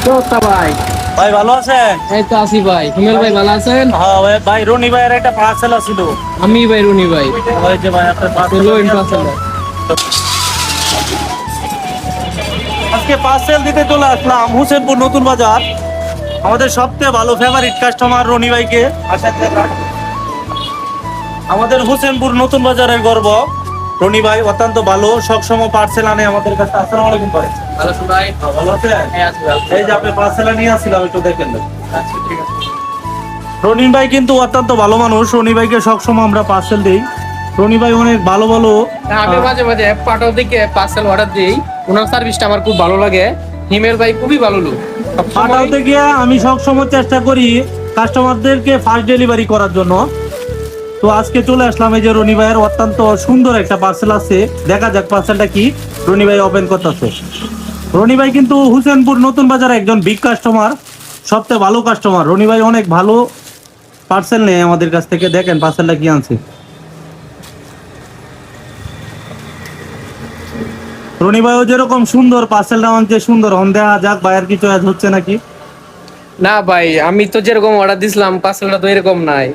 ভাই ভাই ভালো আছেন? এই তো আছি ভাই। হিমেল ভাই ভালো আছেন? হ্যাঁ ভাই রনি ভাইয়ের একটা পার্সেল ছিল। আমি ভাই রুনি ভাই। ওই যে ভাই আপনার পার্সেল লোন পার্সেল। আজকে পার্সেল দিতে চলে আসলাম হোসেনপুর নতুন বাজার। আমাদের সবচেয়ে ভালো ফেভারিট কাস্টমার রনি ভাইকে আমাদের হোসেনপুর নতুন বাজারের গর্ব রনি ভাই অত্যন্ত ভালো, সবসময় পার্সেল আনে আমাদের কাছে। আসসালামু আলাইকুম ভাই। ভালো আছেন ভাই? ভালো আছেন? হ্যাঁ আছি ভাই। এই যে আপনি পার্সেল নিয়ে আসছিলাম, একটু দেখেন। আচ্ছা ঠিক আছে। রনি ভাই কিন্তু অত্যন্ত ভালো মানুষ। রনি ভাইকে সবসময় আমরা পার্সেল দিই। রনি ভাই অনেক ভালো ভালো আমি মাঝে মাঝে পাঠাও দিকে পার্সেল অর্ডার দিই। ওনার সার্ভিসটা আমার খুব ভালো লাগে। হিমেল ভাই খুবই ভালো লোক। পাঠাতে গিয়ে আমি সবসময় চেষ্টা করি কাস্টমারদেরকে ফার্স্ট ডেলিভারি করার জন্য। তো আজকে চলে আসলাম, এই যে রনি ভাইয়ের অত্যন্ত সুন্দর একটা পার্সেল আছে। দেখা যাক পার্সেলটা কি। রনি ভাই ওপেন করতেছে। রনি ভাই কিন্তু হোসেনপুর নতুন বাজারে একজন বিগ কাস্টমার, সবচেয়ে ভালো কাস্টমার। রনি ভাই অনেক ভালো পার্সেল নেয় আমাদের কাছ থেকে। দেখেন পার্সেলটা কি আনছে। রনি ভাইও যেরকম সুন্দর পার্সেলটা আনছে, সুন্দর হন। দেখা যাক ভাইয়ের কিছু আজ হচ্ছে নাকি। না ভাই, আমি তো যেরকম অর্ডার দিছিলাম পার্সেলটা তো এরকম নাই।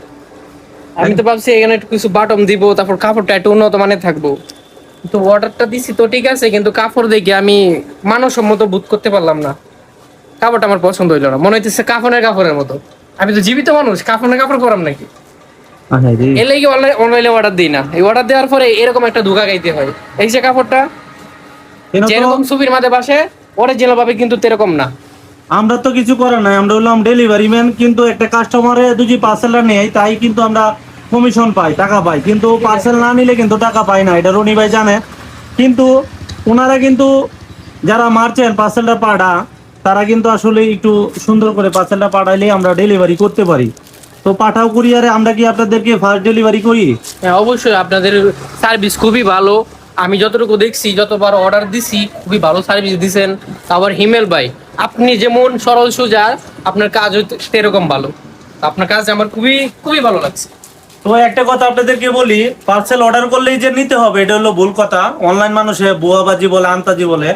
আমি তো ভাবছি এখানে একটু কিছু বাটম দিব, তারপর কাপড়টা একটু উন্নত মানের থাকবো। তো অর্ডারটা দিছি তো ঠিক আছে, কিন্তু কাপড় দেখে আমি মানসম্মত বোধ করতে পারলাম না। কাপড়টা আমার পছন্দ হইলো না, মনে হইতেছে কাপড়ের মতো। আমি তো জীবিত মানুষ, কাপড় পরাম নাকি? এর লাগি অনলাইনে অর্ডার দিই না। এই অর্ডার দেওয়ার পরে এরকম একটা ধোঁকা খাইতে হয়। এই যে কাপড়টা যেরকম ছবির মাঝে বাসে অরিজিনাল ভাবে কিন্তু এরকম না। আমরা তো কিছু করার নাই, আমরা হলাম ডেলিভারি ম্যান। কিন্তু একটা কাস্টমারে যদি পার্সেলটা নেয় তাই কিন্তু আমরা কমিশন পাই, টাকা পাই। কিন্তু পার্সেল না নিলে কিন্তু টাকা পাই না, এটা রনি ভাই জানে। কিন্তু ওনারা কিন্তু যারা মার্চেন্ট পার্সেলটা পাঠা, তারা কিন্তু আসলে একটু সুন্দর করে পার্সেলটা পাঠাইলে আমরা ডেলিভারি করতে পারি। তো পাঠাও কুরিয়ারে আমরা কি আপনাদেরকে ফার্স্ট ডেলিভারি করি? হ্যাঁ অবশ্যই, আপনাদের সার্ভিস খুবই ভালো। আমি যতটুকু দেখছি, যতবার অর্ডার দিছি খুবই ভালো সার্ভিস দিছেন। আবার হিমেল ভাই, আপনি যেমন সরল সোজা, আপনার কাজ হইতে এরকম ভালো। আপনার কাজ আমার খুবই খুবই ভালো লাগছে। তো একটা কথা আপনাদেরকে বলি, পার্সেল অর্ডার করলেই যে নিতে হবে এটা হলো ভুল কথা। অনলাইন মানুষে বুয়াবাজি বলে, আন্তাজি বলে।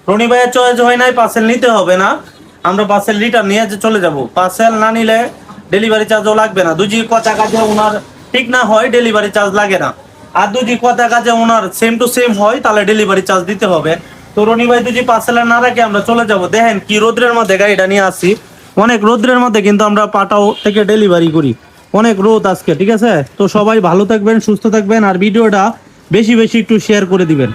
রনি ভাইয়ের চয়েস হয় নাই, পার্সেল নিতে হবে না। আমরা পার্সেল রিটার্ন নিয়ে চলে যাব। পার্সেল না নিলে ডেলিভারি চার্জও লাগবে না। দুজি কথা কাজে ওনার ঠিক না হয় ডেলিভারি চার্জ লাগে না। আর দুজি কথা কাজে ওনার সেম টু সেম হয় তাহলে ডেলিভারি চার্জ দিতে হবে। তো রনি ভাই দুজি পার্সেল না রাখে আমরা চলে যাব। দেখেন কি রোদ্রের মধ্যে গাড়িটা নিয়ে আসি। অনেক রোদ্রের মধ্যে কিন্তু আমরা পাটাও থেকে ডেলিভারি করি। অনেক রোদ আজকে, ঠিক আছে? তো সবাই ভালো থাকবেন, সুস্থ থাকবেন, আর ভিডিওটা বেশি বেশি একটু শেয়ার করে দিবেন।